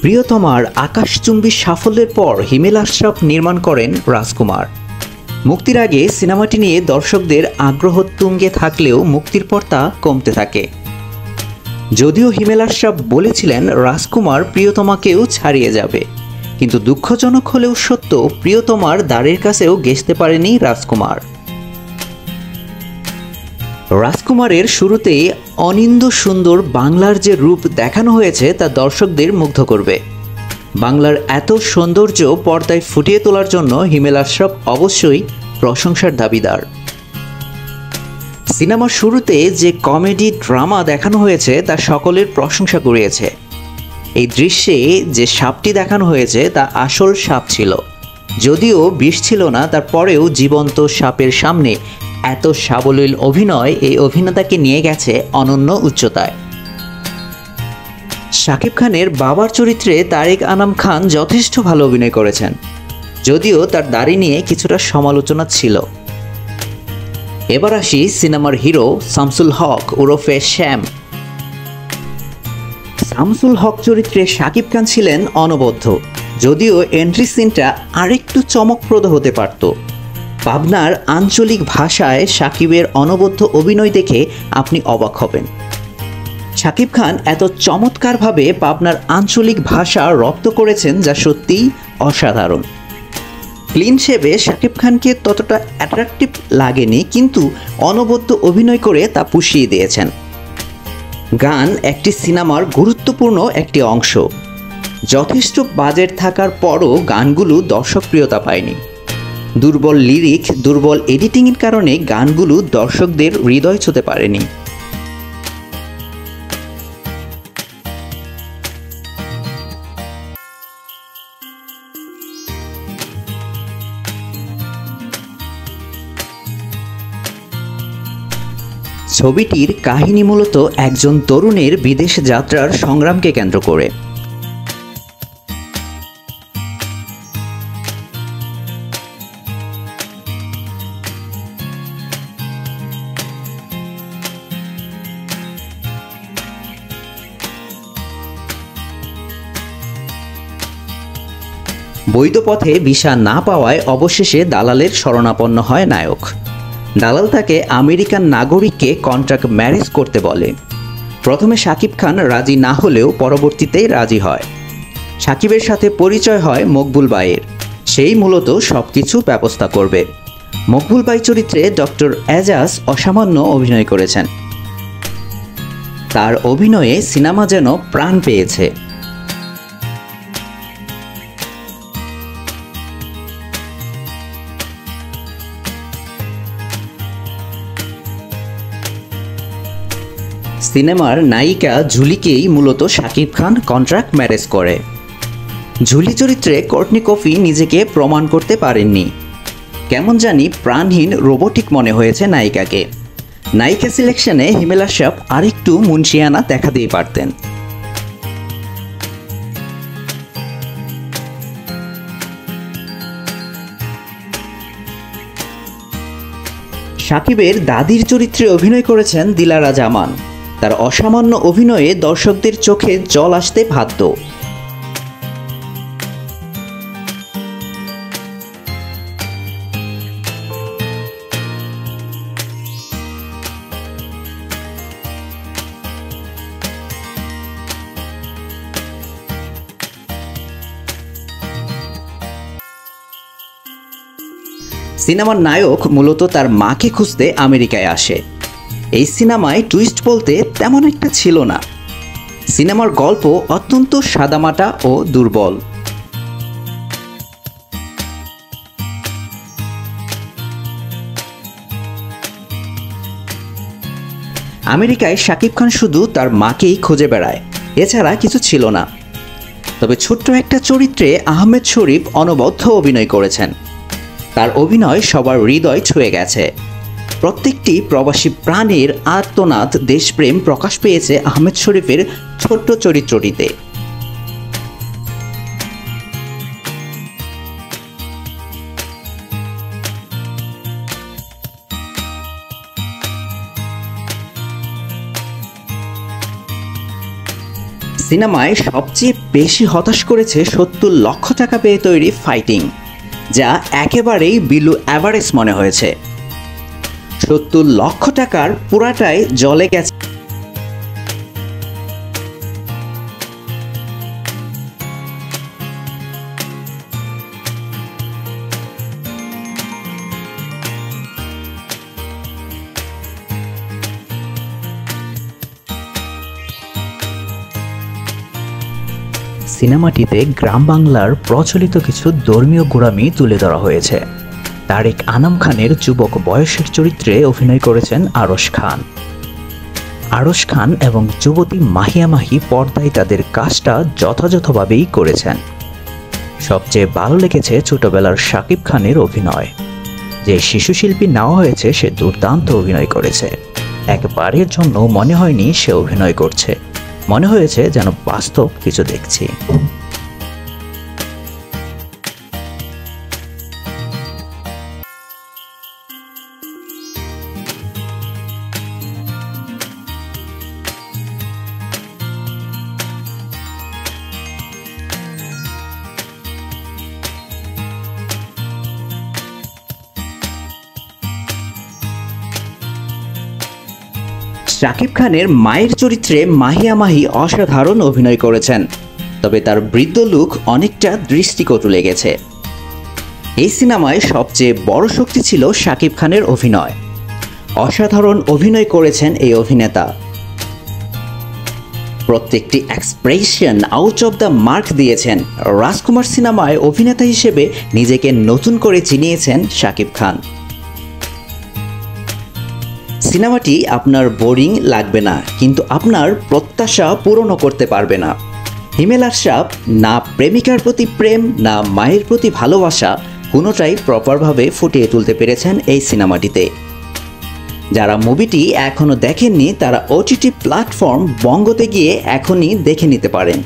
প্রিয়তমার আকাশচুম্বী সাফল্যের পর হিমেল আশরাফ নির্মাণ করেন রাজকুমার। মুক্তির আগে সিনেমাটি নিয়ে দর্শকদের আগ্রহ তুঙ্গে থাকলেও মুক্তির পর তা কমতে থাকে। যদিও হিমেল আশরাফ বলেছিলেন রাজকুমার প্রিয়তমাকেও ছাড়িয়ে যাবে, কিন্তু দুঃখজনক হলেও সত্য, প্রিয়তমার দ্বারের কাছেও ঘেঁষতে পারেনি রাজকুমার। রাজকুমারের শুরুতেই অনিন্দ্য সুন্দর বাংলার যে রূপ দেখানো হয়েছে তা দর্শকদের মুগ্ধ করবে। বাংলার এত সৌন্দর্য পর্দায় ফুটিয়ে তোলার জন্য হিমেল আশরাফ অবশ্যই প্রশংসার দাবিদার। সিনেমার শুরুতে যে কমেডি ড্রামা দেখানো হয়েছে তা সকলের প্রশংসা কুড়িয়েছে। এই দৃশ্যে যে সাপটি দেখানো হয়েছে তা আসল সাপ ছিল, যদিও বিষ ছিল না, তারপরেও জীবন্ত সাপের সামনে এত সাবলীল অভিনয় এই অভিনেতাকে নিয়ে গেছে অনন্য উচ্চতায়। শাকিব খানের বাবার চরিত্রে তারেক আনাম খান যথেষ্ট ভালো অভিনয় করেছেন, যদিও তার দাড়ি নিয়ে কিছুটা সমালোচনা ছিল। এবার আসি সিনেমার হিরো শামসুল হক ওরফে শ্যাম। শামসুল হক চরিত্রে শাকিব খান ছিলেন অনবদ্য, যদিও এন্ট্রি সিনটা আরেকটু চমকপ্রদ হতে পারত। পাবনার আঞ্চলিক ভাষায় শাকিবের অনবদ্য অভিনয় দেখে আপনি অবাক হবেন। শাকিব খান এত চমৎকারভাবে পাবনার আঞ্চলিক ভাষা রপ্ত করেছেন যা সত্যিই অসাধারণ। ক্লিন শেভে শাকিব খানকে ততটা অ্যাট্রাকটিভ লাগেনি, কিন্তু অনবদ্য অভিনয় করে তা পুষিয়ে দিয়েছেন। গান একটি সিনেমার গুরুত্বপূর্ণ একটি অংশ। যথেষ্ট বাজেট থাকার পরও গানগুলো দর্শকপ্রিয়তা পায়নি। দুর্বল লিরিক, দুর্বল এডিটিংয়ের কারণে গানগুলো দর্শকদের হৃদয় ছুঁতে পারেনি। ছবিটির কাহিনী মূলত একজন তরুণের বিদেশ যাত্রার সংগ্রামকে কেন্দ্র করে। বৈধ পথে ভিসা না পাওয়ায় অবশেষে দালালের শরণাপন্ন হয় নায়ক। দালাল তাকে আমেরিকান নাগরিককে কন্ট্রাক্ট ম্যারেজ করতে বলে। প্রথমে শাকিব খান রাজি না হলেও পরবর্তীতে রাজি হয়। শাকিবের সাথে পরিচয় হয় মকবুল ভাইয়ের, সেই মূলত সবকিছু ব্যবস্থা করবে। মকবুল ভাই চরিত্রে ডক্টর এজাজ অসামান্য অভিনয় করেছেন। তার অভিনয়ে সিনেমা যেন প্রাণ পেয়েছে। সিনেমার নায়িকা ঝুলিকেই মূলত শাকিব খান কন্ট্রাক্ট ম্যারেজ করে। ঝুলি চরিত্রে কোর্টনি কফি নিজেকে প্রমাণ করতে পারেননি। কেমন জানি প্রাণহীন রোবোটিক মনে হয়েছে নায়িকাকে। নায়িকা সিলেকশনে হিমেল আশরাফ আরেকটু মুন্সিয়ানা দেখাতেই পারতেন। শাকিবের দাদির চরিত্রে অভিনয় করেছেন দিলারা জামান। তার অসামান্য অভিনয়ে দর্শকদের চোখে জল আসতে বাধ্য। সিনেমার নায়ক মূলত তার মাকে খুঁজতে আমেরিকায় আসে। এই সিনেমায় টুইস্ট বলতে তেমন একটা ছিল না। সিনেমার গল্প অত্যন্ত সাদামাটা ও দুর্বল। আমেরিকায় শাকিব খান শুধু তার মাকেই খুঁজে বেড়ায়, এছাড়া কিছু ছিল না। তবে ছোট্ট একটা চরিত্রে আহমেদ শরীফ অনবদ্য অভিনয় করেছেন। তার অভিনয় সবার হৃদয় ছুঁয়ে গেছে। প্রত্যেকটি প্রবাসী প্রাণের আর্তনাদ, দেশপ্রেম প্রকাশ পেয়েছে আহমেদ শরীফের ছোট্ট চরিত্রটিতে। সিনেমায় সবচেয়ে বেশি হতাশ করেছে 70 লক্ষ টাকা পেয়ে তৈরি ফাইটিং, যা একেবারেই বিলো অ্যাভারেজ মনে হয়েছে। 70 লক্ষ টাকার পুরাটাই জলে গেছে। সিনেমাটিতে গ্রাম বাংলার প্রচলিত কিছু ধর্মীয় গোঁড়ামি তুলে ধরা হয়েছে। তারেক আনাম খানের যুবক বয়সের চরিত্রে অভিনয় করেছেন আরশ খান। আরশ খান এবং যুবতী মাহিয়া মাহি পর্দায় তাদের কাজটা যথাযথভাবেই করেছেন। সবচেয়ে ভালো লেগেছে ছোটবেলার শাকিব খানের অভিনয়। যে শিশু শিল্পী নেওয়া হয়েছে সে দুর্দান্ত অভিনয় করেছে। একবারের জন্য মনে হয়নি সে অভিনয় করছে, মনে হয়েছে যেন বাস্তব কিছু দেখছি। শাকিব খানের মায়ের চরিত্রে মাহিয়া মাহি অসাধারণ অভিনয় করেছেন, তবে তার বৃদ্ধ লুক অনেকটা দৃষ্টিকটু লেগেছে। এই সিনেমায় সবচেয়ে বড় শক্তি ছিল শাকিব খানের অভিনয়। অসাধারণ অভিনয় করেছেন এই অভিনেতা। প্রত্যেকটি expression out of the mark দিয়েছেন। রাজকুমার সিনেমায় অভিনেতা হিসেবে নিজেকে নতুন করে চিনিয়েছেন শাকিব খান। সিনেমাটি আপনার বোরিং লাগবে না, কিন্তু আপনার প্রত্যাশা পূরণও করতে পারবে না। হিমেল আশরাফ না প্রেমিকার প্রতি প্রেম না মায়ের প্রতি ভালোবাসা কোনোটাই প্রপারভাবে ফুটিয়ে তুলতে পেরেছেন এই সিনেমাটিতে। যারা মুভিটি এখনও দেখেননি তারা ওটিটি প্ল্যাটফর্ম বঙ্গতে গিয়ে এখনই দেখে নিতে পারেন।